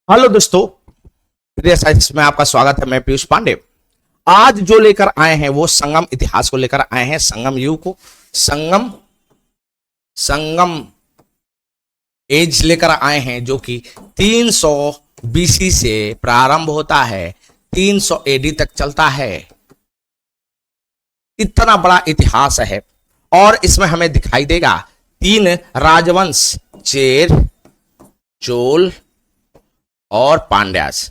Hello दोस्तों, प्रिय science में आपका स्वागत है। मैं पीयूष पांडे। आज जो लेकर आए हैं वो संगम इतिहास को लेकर आए हैं, संगम युग को, संगम संगम एज लेकर आए हैं, जो कि 300 बीसी से प्रारंभ होता है, 300 एडी तक चलता है। इतना बड़ा इतिहास है और इसमें हमें दिखाई देगा 3 राजवंश, चेर, चोल और पांड्यास।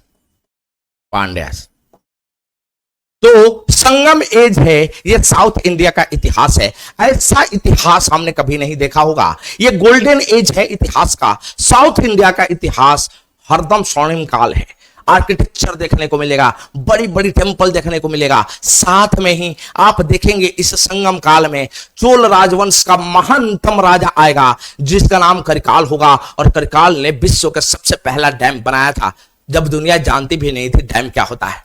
तो संगम एज है, ये साउथ इंडिया का इतिहास है। ऐसा इतिहास हमने कभी नहीं देखा होगा। ये गोल्डन एज है इतिहास का। साउथ इंडिया का इतिहास हरदम स्वर्णिम काल है। आर्किटेक्चर देखने को मिलेगा, बड़ी बड़ी टेंपल देखने को मिलेगा। साथ में ही आप देखेंगे इस संगम काल में चोल राजवंश का महानतम राजा आएगा, जिसका नाम करिकाल होगा। और करिकाल ने विश्व का सबसे पहला डैम बनाया था, जब दुनिया जानती भी नहीं थी डैम क्या होता है।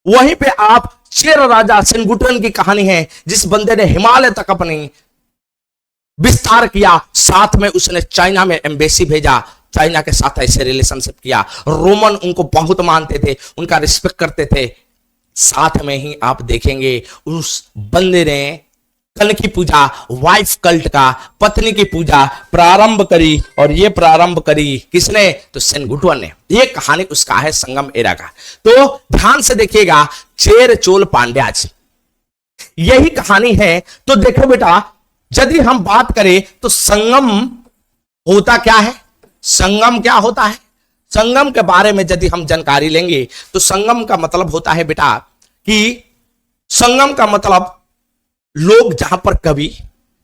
वहीं पे आप चेर राजा सेनगुटन की कहानी है, जिस बंदे ने हिमालय तक अपनी विस्तार किया। साथ में उसने चाइना में एम्बेसी भेजा, चाइना के साथ ऐसे रिलेशनशिप किया। रोमन उनको बहुत मानते थे, उनका रिस्पेक्ट करते थे। साथ में ही आप देखेंगे उस बंदे ने कल की पूजा, वाइफ कल्ट का, पत्नी की पूजा प्रारंभ करी। और ये प्रारंभ करी किसने? तो सेनगुटवन ने। ये कहानी उसका है संगम एरा का। तो ध्यान से देखिएगा, चेर चोल पांड्याज, यही कहानी है। तो देखो बेटा, यदि हम बात करें तो संगम होता क्या है, संगम क्या होता है, संगम के बारे में यदि हम जानकारी लेंगे तो संगम का मतलब होता है बेटा कि संगम का मतलब लोग जहां पर कवि,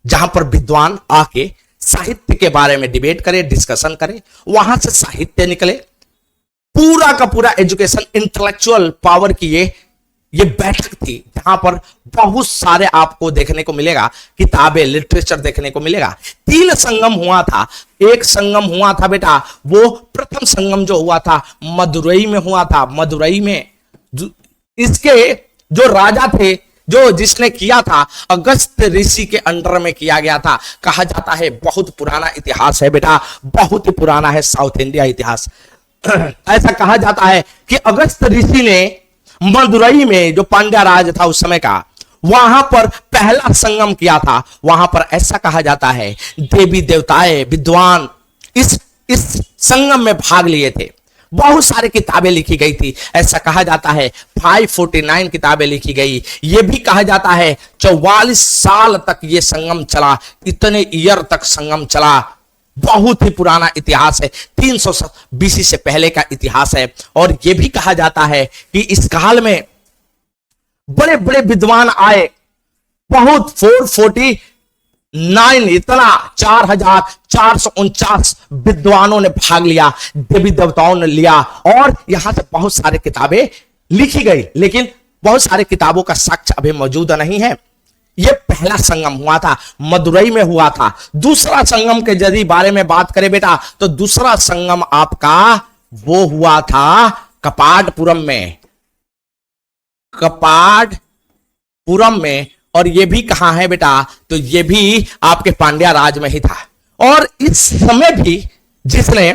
जहां पर विद्वान आके साहित्य के बारे में डिबेट करें, डिस्कशन करें, वहां से साहित्य निकले। पूरा का पूरा एजुकेशन, इंटेलेक्चुअल पावर की ये बैठक थी, जहां पर बहुत सारे आपको देखने को मिलेगा, किताबें, लिटरेचर देखने को मिलेगा। 3 संगम हुआ था। एक संगम हुआ था बेटा, वो प्रथम संगम जो हुआ था मदुरई में हुआ था। मदुरई में इसके जो राजा थे, जो जिसने किया था, अगस्त ऋषि के अंडर में किया गया था। कहा जाता है बहुत पुराना इतिहास है बेटा, बहुत ही पुराना है साउथ इंडिया इतिहास। ऐसा कहा जाता है कि अगस्त ऋषि ने मदुरई में, जो पांड्या राज था उस समय का, वहां पर पहला संगम किया था। वहां पर ऐसा कहा जाता है देवी देवताएं, विद्वान इस संगम में भाग लिए थे। बहुत सारी किताबें लिखी गई थी। ऐसा कहा जाता है 549 किताबें लिखी गई। यह भी कहा जाता है 44 साल तक यह संगम चला, इतने ईयर तक संगम चला। बहुत ही पुराना इतिहास है, 300 बीसी से पहले का इतिहास है। और यह भी कहा जाता है कि इस काल में बड़े बड़े विद्वान आए, बहुत 449, इतना 4449 विद्वानों ने भाग लिया, देवी देवताओं ने लिया। और यहां से बहुत सारे किताबें लिखी गई, लेकिन बहुत सारे किताबों का साक्ष्य अभी मौजूद नहीं है। यह पहला संगम हुआ था, मदुरई में हुआ था। दूसरा संगम के यदि बारे में बात करें बेटा, तो दूसरा संगम आपका वो हुआ था कपाटपुरम में। कपाटपुरम में। और यह भी कहां है बेटा? तो यह भी आपके पांड्या राज में ही था। और इस समय भी जिसने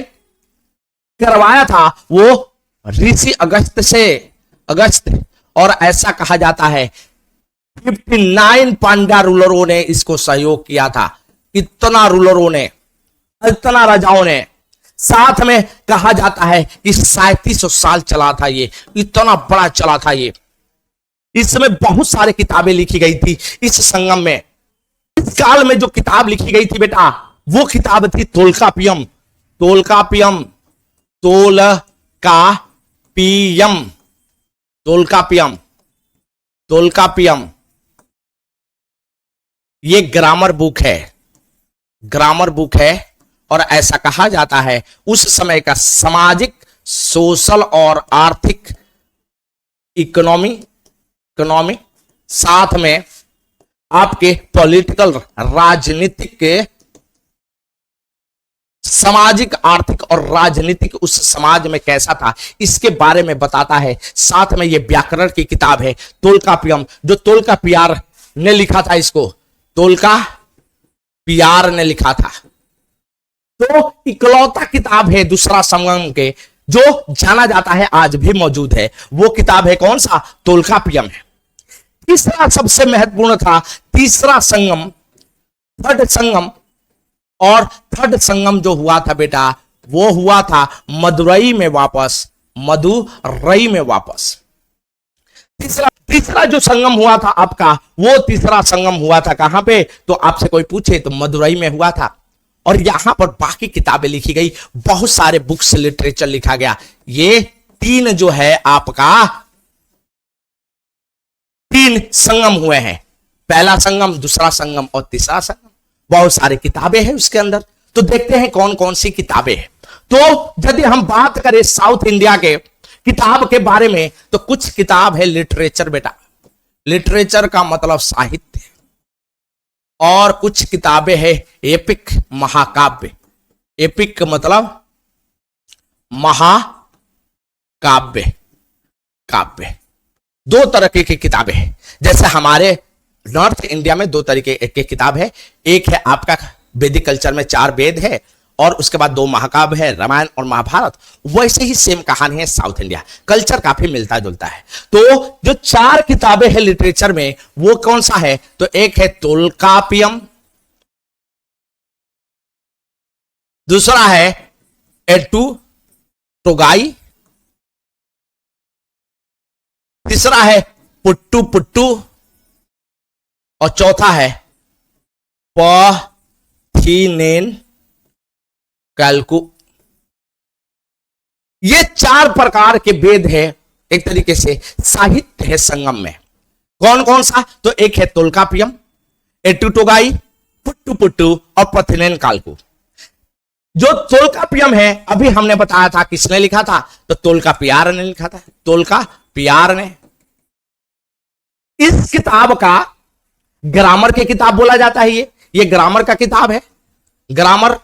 करवाया था वो ऋषि अगस्त। और ऐसा कहा जाता है 59 पांड्या रूलरों ने इसको सहयोग किया था। इतना रूलरों ने, इतना राजाओं ने। साथ में कहा जाता है कि 3700 साल चला था ये, इतना बड़ा चला था ये। इसमें बहुत सारे किताबें लिखी गई थी इस संगम में। इस काल में जो किताब लिखी गई थी बेटा, वो किताब थी तोल्कापियम। तोल्कापियम, तोल्कापियम, तोल्कापियम, तोल्कापियम। ये ग्रामर बुक है, ग्रामर बुक है। और ऐसा कहा जाता है उस समय का सामाजिक, सोशल और आर्थिक इकोनॉमी, साथ में आपके पॉलिटिकल, राजनीतिक के, सामाजिक, आर्थिक और राजनीतिक उस समाज में कैसा था, इसके बारे में बताता है। साथ में यह व्याकरण की किताब है तोल्कापियम, जो तोल्कापियार ने लिखा था। इसको तोल्कापियार ने लिखा था। तो इकलौता किताब है दूसरा संगम के, जो जाना जाता है, आज भी मौजूद है। वो किताब है कौन सा? तोल्कापियम है। तीसरा सबसे महत्वपूर्ण था, तीसरा संगम, थर्ड संगम। और थर्ड संगम जो हुआ था बेटा, वो हुआ था मदुरई में वापस, मदुरई में वापस। तीसरा जो संगम हुआ था आपका, वो तीसरा संगम हुआ था कहां पे? तो आपसे कोई पूछे तो मदुरई में हुआ था। और यहां पर बाकी किताबें लिखी गई, बहुत सारे बुक्स, लिटरेचर लिखा गया। ये तीन जो है आपका, तीन संगम हुए हैं, पहला संगम, दूसरा संगम और तीसरा संगम। बहुत सारी किताबें हैं उसके अंदर। तो देखते हैं कौन कौन सी किताबें हैं। तो यदि हम बात करें साउथ इंडिया के किताब के बारे में, तो कुछ किताब है लिटरेचर बेटा, लिटरेचर का मतलब साहित्य, और कुछ किताबें हैं एपिक, महाकाव्य। एपिक मतलब महाकाव्य, काव्य। दो तरह की किताबें हैं। जैसे हमारे नॉर्थ इंडिया में दो तरीके की किताब है। एक है आपका वैदिक कल्चर में 4 वेद है, और उसके बाद 2 महाकाव्य है, रामायण और महाभारत। वैसे ही सेम कहानी है साउथ इंडिया, कल्चर काफी मिलता जुलता है। तो जो 4 किताबें हैं लिटरेचर में, वो कौन सा है? तो एक है तोल्कापियम, दूसरा है एट्टू टोगाई, तीसरा है पुट्टू पुट्टू, और चौथा है पथिनेन कैल्कू। ये 4 प्रकार के वेद है, एक तरीके से साहित्य है संगम में। कौन कौन सा? तो एक है तोल्कापियम, एट्टू टोगाई, पुट्टू पुट्टू और पथिनेन काल्कू। जो तोल्कापियम है, अभी हमने बताया था किसने लिखा था? तो तोल्कापियार ने लिखा था, तोल्कापियार ने। इस किताब का ग्रामर की किताब बोला जाता है। ये ग्रामर का किताब है, ग्रामर,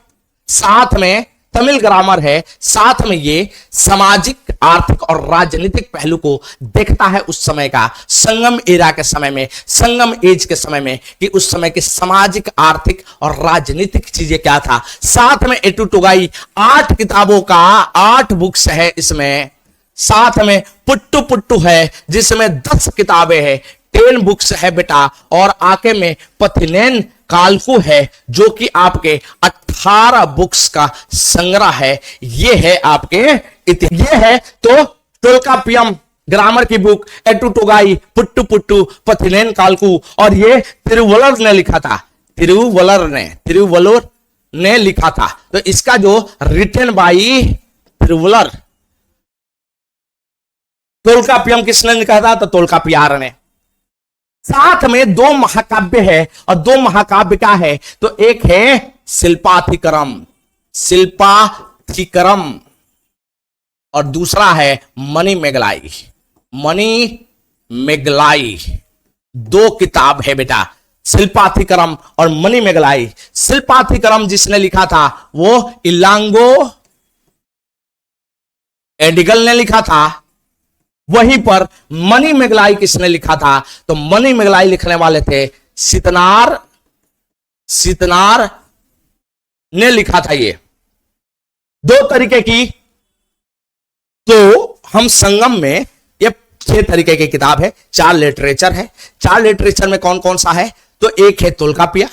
साथ में तमिल ग्रामर है, साथ में ये सामाजिक, आर्थिक और राजनीतिक पहलू को देखता है उस समय का, संगम एरा के समय में, संगम एज के समय में, कि उस समय की सामाजिक, आर्थिक और राजनीतिक चीजें क्या था। साथ में एट्टू टोगाई 8 किताबों का 8 बुक्स है इसमें। साथ में पुट्टू पुट्टू है जिसमें 10 किताबें हैं, 10 बुक्स है बेटा। और आके में पथिनेन काल्कू है जो कि आपके 18 बुक्स का संग्रह है। ये है आपके ये है तो तोल्कापियम ग्रामर की बुक, एट्टू टोगाई, पुट्टू पुट्टू, पथिनेन काल्कू, और ये तिरुवल्लुवर ने लिखा था, तिरुवल्लुवर ने लिखा था। तो इसका जो रिटन बाई तिरुवल्लुवर, तोल्कापियम किसने लिखा था? तो तोल्कापियार ने। साथ में 2 महाकाव्य है, और 2 महाकाव्य क्या है? तो एक है शिल्पाधिकरम, और दूसरा है मणिमेगलाई, मणिमेगलाई। 2 किताब है बेटा, शिल्पाधिकरम और मणिमेगलाई। शिल्पाधिकरम जिसने लिखा था वो इलांगो एडिगल ने लिखा था। वहीं पर मणिमेगलाई किसने लिखा था? तो मणिमेगलाई लिखने वाले थे सीतनार ने लिखा था। ये 2 तरीके की, तो हम संगम में ये 6 तरीके की किताब है, 4 लिटरेचर है। 4 लिटरेचर में कौन कौन सा है? तो एक है तोल्कापियम,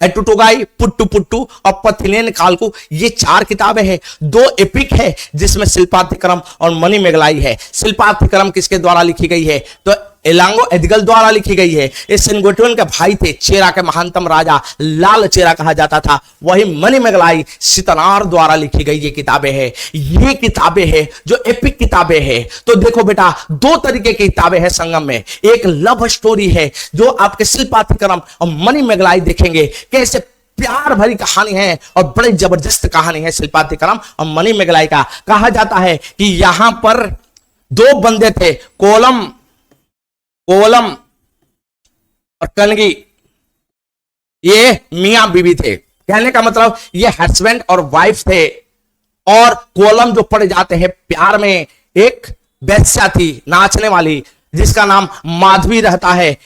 एट्टू टोगाई, पुट्टू पुट्टू और पथिनेन काल्कू। ये 4 किताबें हैं। 2 एपिक है जिसमें शिल्पाधिकरम और मणिमेगलाई है। शिल्पाधिकरम किसके द्वारा लिखी गई है? तो इलांगो एडिगल द्वारा लिखी गई है। ये सेंगोटुन के भाई थे, चेरा के महानतम राजा, लाल चेरा कहा जाता था। वही मणिमेगलाई सीतनार द्वारा लिखी गई ये किताबें हैं। ये किताबें हैं जो एपिक किताबें हैं। तो देखो बेटा, 2 तरीके की किताबें हैं संगम में। एक लव स्टोरी है जो आपके शिल्पाधिकरम और मणिमेगलाई देखेंगे, कैसे प्यार भरी कहानी है और बड़ी जबरदस्त कहानी है शिल्पाधिकरम और मणिमेगलाई का। कहा जाता है कि यहां पर 2 बंदे थे, कोलम और कनगी। ये मियां बीवी थे, कहने का मतलब ये हस्बैंड और वाइफ थे। और कोलम जो पड़ जाते हैं प्यार में, एक वेश्या थी नाचने वाली जिसका नाम माधवी रहता है।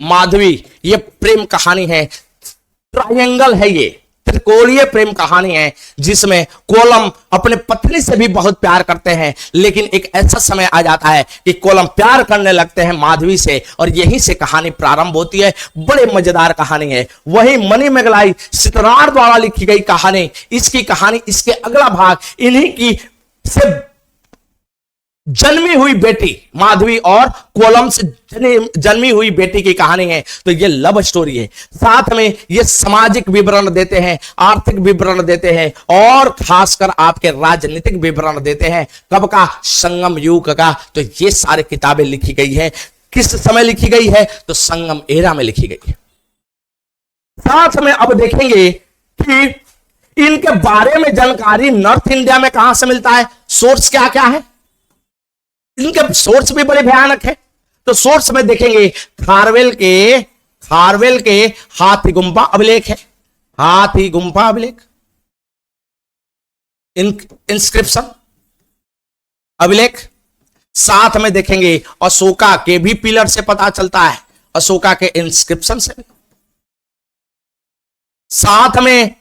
माधवी, ये प्रेम कहानी है। ट्रायंगल है, ये त्रिकोणीय प्रेम कहानी है जिसमें कोलम अपने पत्नी से भी बहुत प्यार करते हैं, लेकिन एक ऐसा समय आ जाता है कि कोलम प्यार करने लगते हैं माधवी से, और यहीं से कहानी प्रारंभ होती है। बड़े मजेदार कहानी है। वही मणिमेगलाई सितरार द्वारा लिखी गई कहानी, इसकी कहानी, इसके अगला भाग इन्हीं की से जन्मी हुई बेटी माधवी और कोलम से जन्मी हुई बेटी की कहानी है। तो ये लव स्टोरी है, साथ में ये सामाजिक विवरण देते हैं, आर्थिक विवरण देते हैं, और खासकर आपके राजनीतिक विवरण देते हैं। कब का? संगम युग का। तो ये सारी किताबें लिखी गई है। किस समय लिखी गई है? तो संगम एरा में लिखी गई है। साथ में अब देखेंगे कि इनके बारे में जानकारी नॉर्थ इंडिया में कहां से मिलता है, सोर्स क्या क्या है। इनके सोर्स भी बड़े भयानक है। तो सोर्स में देखेंगे खारवेल के हाथी गुंफा अभिलेख है, हाथी गुंफा अभिलेख, इंस्क्रिप्शन अभिलेख। साथ में देखेंगे अशोका के भी पिलर से पता चलता है, अशोका के इंस्क्रिप्शन से भी। साथ में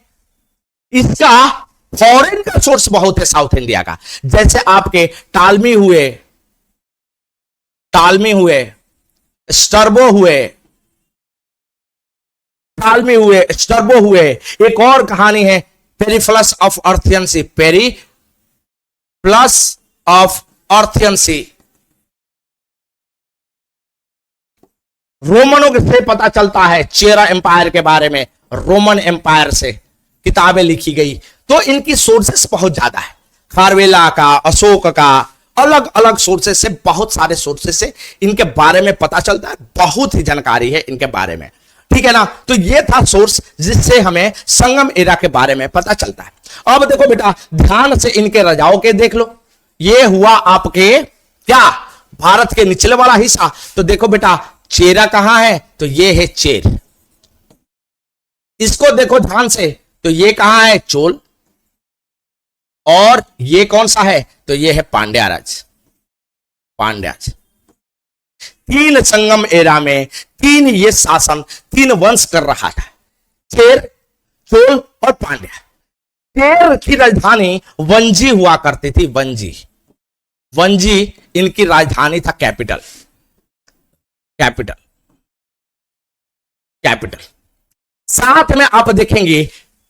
इसका फॉरेन का सोर्स बहुत है साउथ इंडिया का, जैसे आपके टालमी हुए, स्टर्बो हुए। एक और कहानी है Periplus of Erythraean Sea, Periplus of Erythraean Sea. रोमनों से पता चलता है चेरा एम्पायर के बारे में, रोमन एम्पायर से किताबें लिखी गई। तो इनकी सोर्सेस बहुत ज्यादा है, खारवेला का, अशोक का, अलग अलग सोर्सेस से, बहुत सारे सोर्सेस से इनके बारे में पता चलता है। बहुत ही जानकारी है इनके बारे में, ठीक है ना। तो ये था सोर्स जिससे हमें संगम एरा के बारे में पता चलता है। अब देखो बेटा, ध्यान से इनके राजाओं के देख लो। ये हुआ आपके क्या, भारत के निचले वाला हिस्सा। तो देखो बेटा, चेरा कहां है? तो ये है चेर। इसको देखो ध्यान से, तो ये कहां है? चोल। और ये कौन सा है? तो ये है पांड्या राज। तीन संगम एरा में तीन ये शासन, तीन वंश कर रहा था, चेर, चोल और पांड्या। चेर की राजधानी वंजी हुआ करती थी, वंजी इनकी राजधानी था, कैपिटल। साथ में आप देखेंगे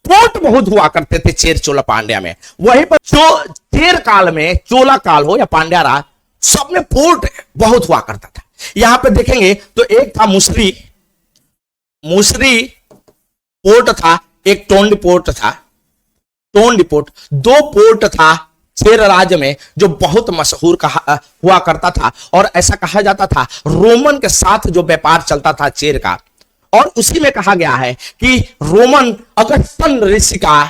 पोर्ट बहुत हुआ करते थे चेर, चोला, पांड्या में। वहीं पर चेर काल में, चोला काल हो या पांड्या राज, सब में पोर्ट बहुत हुआ करता था। यहां पे देखेंगे तो एक था मुसरी पोर्ट था, एक टोंडी पोर्ट था, दो पोर्ट था चेर राज्य में जो बहुत मशहूर हुआ करता था। और ऐसा कहा जाता था रोमन के साथ जो व्यापार चलता था चेर का, और उसी में कहा गया है कि रोमन अगस्तन ऋषि का,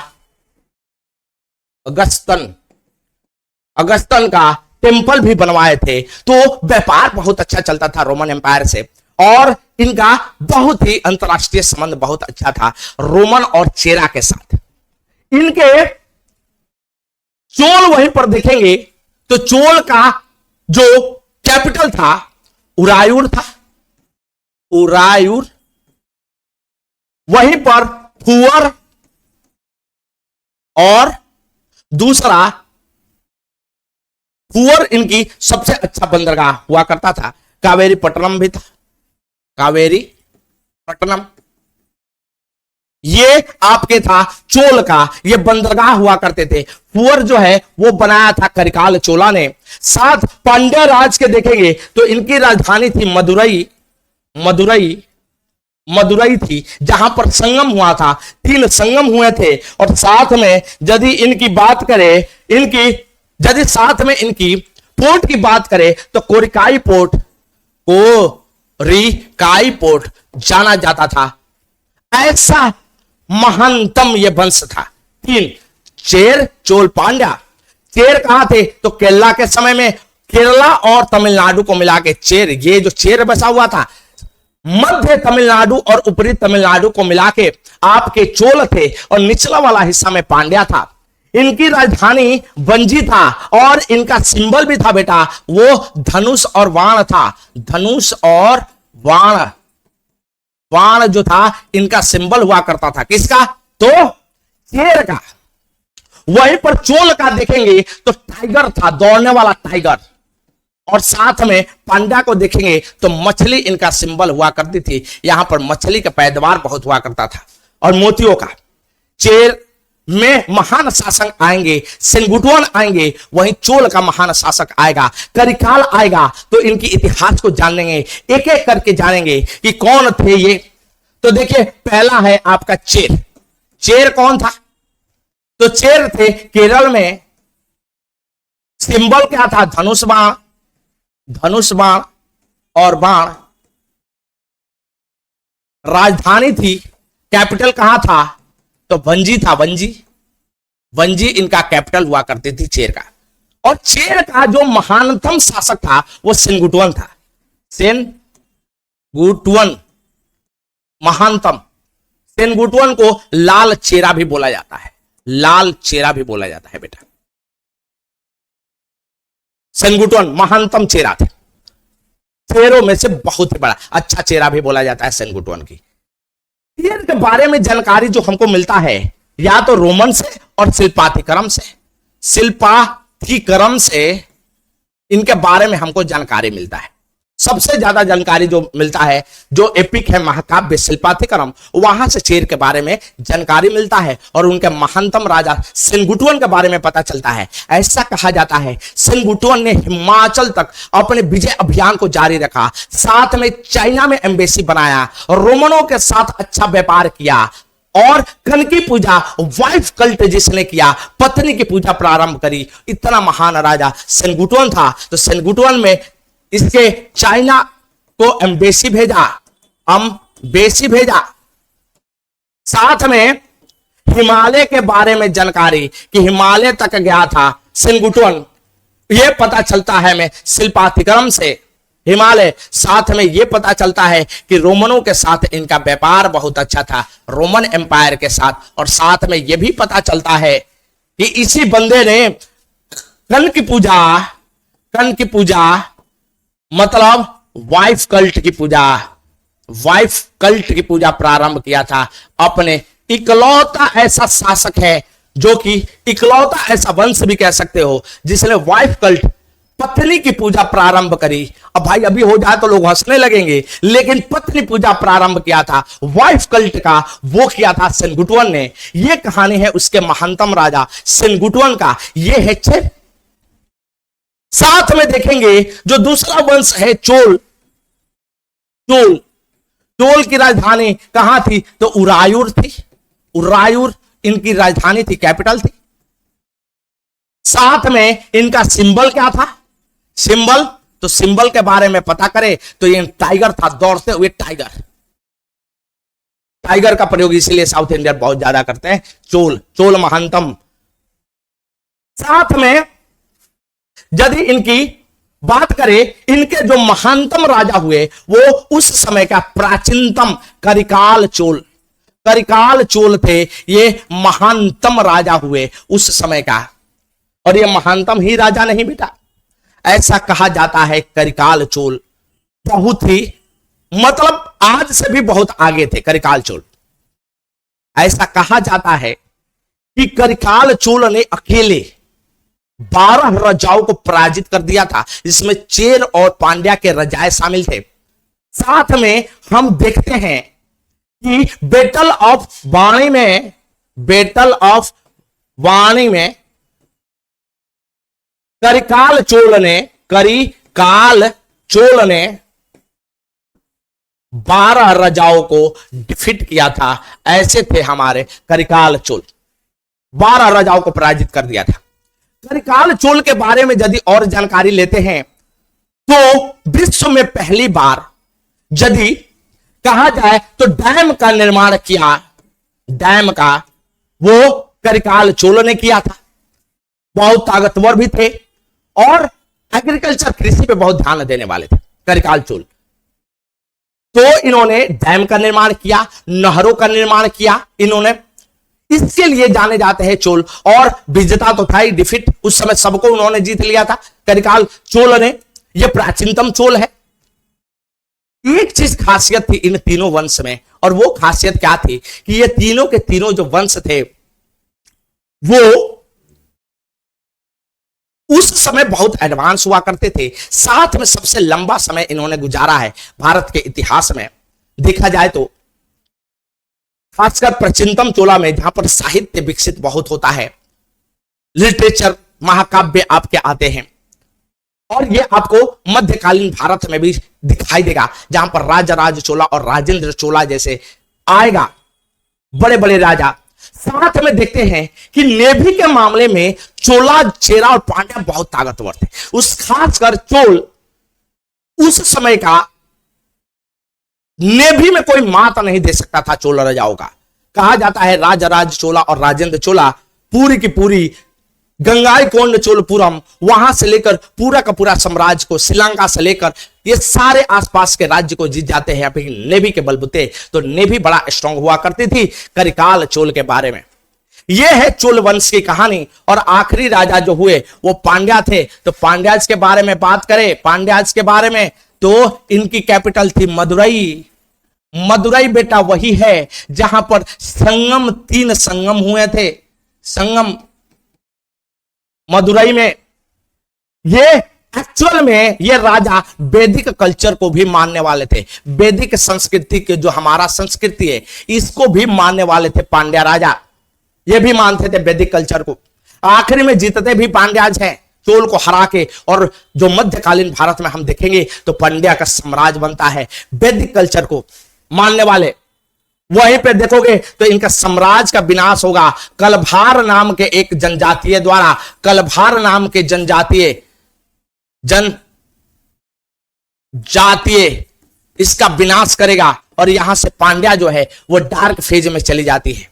अगस्तन का टेम्पल भी बनवाए थे। तो व्यापार बहुत अच्छा चलता था रोमन एम्पायर से, और इनका बहुत ही अंतरराष्ट्रीय संबंध बहुत अच्छा था रोमन और चेरा के साथ। इनके चोल वहीं पर देखेंगे तो चोल का जो कैपिटल था उरायूर था, वहीं पर फुअर, और दूसरा फुअर इनकी सबसे अच्छा बंदरगाह हुआ करता था। कावेरी पट्टनम भी था, कावेरी पट्टनम ये आपके था चोल का, ये बंदरगाह हुआ करते थे। फुअर जो है वो बनाया था करिकाल चोला ने। साथ पांड्या राज के देखेंगे तो इनकी राजधानी थी मदुरई थी, जहां पर संगम हुआ था, 3 संगम हुए थे। और साथ में यदि इनकी बात करें, यदि साथ में इनकी पोर्ट की बात करें तो कोरिकाई पोर्ट जाना जाता था। ऐसा महानतम यह वंश था। 3 चेर, चोल, पांड्या। चेर कहां थे? तो केरला के समय में, केरला और तमिलनाडु को मिला के चेर, ये जो चेर बसा हुआ था, मध्य तमिलनाडु और ऊपरी तमिलनाडु को मिला के आपके चोल थे, और निचला वाला हिस्सा में पांड्या था। इनकी राजधानी वंजी था, और इनका सिंबल भी था बेटा, वो धनुष और बाण था। धनुष और बाण जो था इनका सिंबल हुआ करता था। किसका? तो चेर का, वहीं पर चोल का देखेंगे तो टाइगर था, दौड़ने वाला टाइगर। और साथ में पांडा को देखेंगे तो मछली इनका सिंबल हुआ करती थी, यहां पर मछली का पैदावार बहुत हुआ करता था। और मोतियों का, चेर में महान शासक आएंगे, सेंगुटुआन आएंगे, वहीं चोल का महान शासक आएगा, करिकाल आएगा। तो इनकी इतिहास को जानेंगे, एक एक करके जानेंगे कि कौन थे ये। तो देखिए पहला है आपका चेर। चेर कौन था? तो चेर थे केरल में, सिंबल क्या था? धनुष बाण, धनुष बाण और बाण। राजधानी थी, कैपिटल कहां था? तो वंजी था, वंजी। वंजी इनका कैपिटल हुआ करती थी चेर का। और चेर का जो महानतम शासक था वो सेनगुटुआन था। सेनगुटुआन महानतम। सेनगुटुआन को लाल चेरा भी बोला जाता है, लाल चेरा भी बोला जाता है बेटा। सेनगुटुआन महानतम चेरा थे, चेरों में से बहुत ही बड़ा, अच्छा चेहरा भी बोला जाता है सेनगुटुआन की। चेर के बारे में जानकारी जो हमको मिलता है या तो रोमन से और शिल्पाधिक्रम से। शिल्पाधिक्रम से इनके बारे में हमको जानकारी मिलता है। सबसे ज्यादा जानकारी जो मिलता है, जो एपिक है महाकाव्य शिल्पाधिक्रम, वहां से चेर के बारे में जानकारी मिलता है और उनके महानतम राजा सेनगुटुआन के बारे में पता चलता है। ऐसा कहा जाता है सेनगुटुआन ने हिमाचल तक अपने विजय अभियान को जारी रखा, साथ में चाइना में एम्बेसी बनाया, रोमनों के साथ अच्छा व्यापार किया और कन की पूजा, वाइफ कल्ट जिसने किया, पत्नी की पूजा प्रारंभ करी। इतना महान राजा सेनगुटुआन था। तो सेनगुटुआन में इसके चाइना को एम्बेसी भेजा, साथ में हिमालय के बारे में जानकारी कि हिमालय तक गया था सेनगुटुआन, यह पता चलता है में शिल्पाधिक्रम से। हिमालय, साथ में यह पता चलता है कि रोमनों के साथ इनका व्यापार बहुत अच्छा था, रोमन एम्पायर के साथ। और साथ में यह भी पता चलता है कि इसी बंदे ने कन की पूजा मतलब वाइफ कल्ट की पूजा प्रारंभ किया था। अपने इकलौता ऐसा शासक है जो कि इकलौता ऐसा वंश भी कह सकते हो जिसने वाइफ कल्ट, पत्नी की पूजा प्रारंभ करी। अब भाई अभी हो जाए तो लोग हंसने लगेंगे, लेकिन पत्नी पूजा प्रारंभ किया था वाइफ कल्ट का, वो किया था सेनगुटुआन ने। यह कहानी है उसके महानतम राजा सेनगुटुआन का। यह है चेर। साथ में देखेंगे जो दूसरा वंश है चोल। चोल की राजधानी कहां थी? तो उरायूर थी। उरायूर इनकी राजधानी थी, कैपिटल थी। साथ में इनका सिंबल क्या था? तो सिंबल के बारे में पता करें तो ये टाइगर था, दौड़ते हुए टाइगर का प्रयोग इसीलिए साउथ इंडिया बहुत ज्यादा करते हैं। चोल महानतम। साथ में यदि इनकी बात करें, इनके जो महानतम राजा हुए वो उस समय का प्राचीनतम करिकाल चोल थे। ये महानतम राजा हुए उस समय का। और ये महानतम ही राजा नहीं बेटा, ऐसा कहा जाता है करिकाल चोल बहुत ही, मतलब आज से भी बहुत आगे थे करिकाल चोल। ऐसा कहा जाता है कि करिकाल चोल ने अकेले 12 राजाओं को पराजित कर दिया था, जिसमें चेर और पांड्या के राजाएं शामिल थे। साथ में हम देखते हैं कि बैटल ऑफ वाणी में करिकाल चोल ने 12 राजाओं को डिफीट किया था। ऐसे थे हमारे करिकाल चोल, 12 राजाओं को पराजित कर दिया था। करिकाल चोल के बारे में यदि और जानकारी लेते हैं तो विश्व में पहली बार यदि कहा जाए तो डैम का निर्माण किया, डैम का वो करिकाल चोल ने किया था। बहुत ताकतवर भी थे और एग्रीकल्चर, कृषि पे बहुत ध्यान देने वाले थे करिकाल चोल। तो इन्होंने डैम का निर्माण किया, नहरों का निर्माण किया इन्होंने। इसके लिए जाने जाते हैं चोल। और विजेता तो था ही, डिफीट उस समय सबको उन्होंने जीत लिया था करिकाल चोल ने। यह प्राचीनतम चोल है। एक चीज खासियत थी इन तीनों वंश में, और वो खासियत क्या थी कि ये तीनों के तीनों जो वंश थे वो उस समय बहुत एडवांस हुआ करते थे, साथ में सबसे लंबा समय इन्होंने गुजारा है भारत के इतिहास में देखा जाए तो। खासकर प्राचीनतम चोला में, जहां पर साहित्य विकसित बहुत होता है, लिटरेचर, महाकाव्य आपके आते हैं, और ये आपको मध्यकालीन भारत में भी दिखाई देगा, जहां पर राजराज चोला और राजेंद्र चोला जैसे आएगा बड़े बड़े राजा। साथ में देखते हैं कि नेवी के मामले में चोला, चेरा और पांड्या बहुत ताकतवर थे। उस खासकर चोल, उस समय का नेवी में कोई मात नहीं दे सकता था चोल राजाओं का। कहा जाता है राजराज चोला और राजेंद्र चोला पूरी की पूरी गंगाईकोंड चोलपुरम, वहां से लेकर पूरा का पूरा साम्राज्य को, श्रीलंका से लेकर ये सारे आसपास के राज्य को जीत जाते हैं अपनी नेवी के बलबूते। तो नेवी बड़ा स्ट्रांग हुआ करती थी। करिकाल चोल के बारे में यह है चोल वंश की कहानी। और आखिरी राजा जो हुए वो पांड्या थे। तो पांड्याज के बारे में बात करें, पांड्याज के बारे में, तो इनकी कैपिटल थी मदुरई। मदुरई बेटा वही है जहां पर संगम, 3 संगम हुए थे। संगम मदुरई में। ये एक्चुअल में ये राजा वैदिक कल्चर को भी मानने वाले थे। वैदिक संस्कृति के, जो हमारा संस्कृति है, इसको भी मानने वाले थे पांड्या राजा। ये भी मानते थे वैदिक कल्चर को। आखिरी में जीतते भी पांड्याज हैं चोल को हरा के। और जो मध्यकालीन भारत में हम देखेंगे तो पांड्या का साम्राज्य बनता है वैदिक कल्चर को मानने वाले। वहीं पे देखोगे तो इनका साम्राज्य का विनाश होगा कलभार नाम के एक जनजातीय द्वारा। कलभार नाम के जनजातीय इसका विनाश करेगा। और यहां से पांड्या जो है वो डार्क फेज में चली जाती है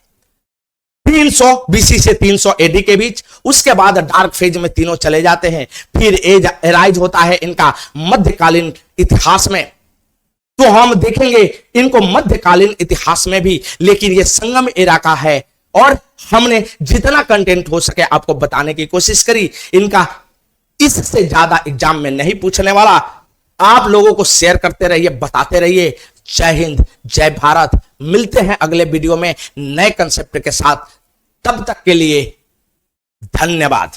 300 बीसी से 300 एडी के बीच। उसके बाद डार्क फेज में तीनों चले जाते हैं। फिर एज राइज होता है इनका मध्यकालीन इतिहास में। तो हम देखेंगे इनको मध्यकालीन इतिहास में भी, लेकिन ये संगम एरा का है। और हमने जितना कंटेंट हो सके आपको बताने की कोशिश करी। इनका इससे ज्यादा एग्जाम में नहीं पूछने वाला। आप लोगों को शेयर करते रहिए, बताते रहिए। जय हिंद, जय भारत। मिलते हैं अगले वीडियो में नए कंसेप्ट के साथ। तब तक के लिए धन्यवाद।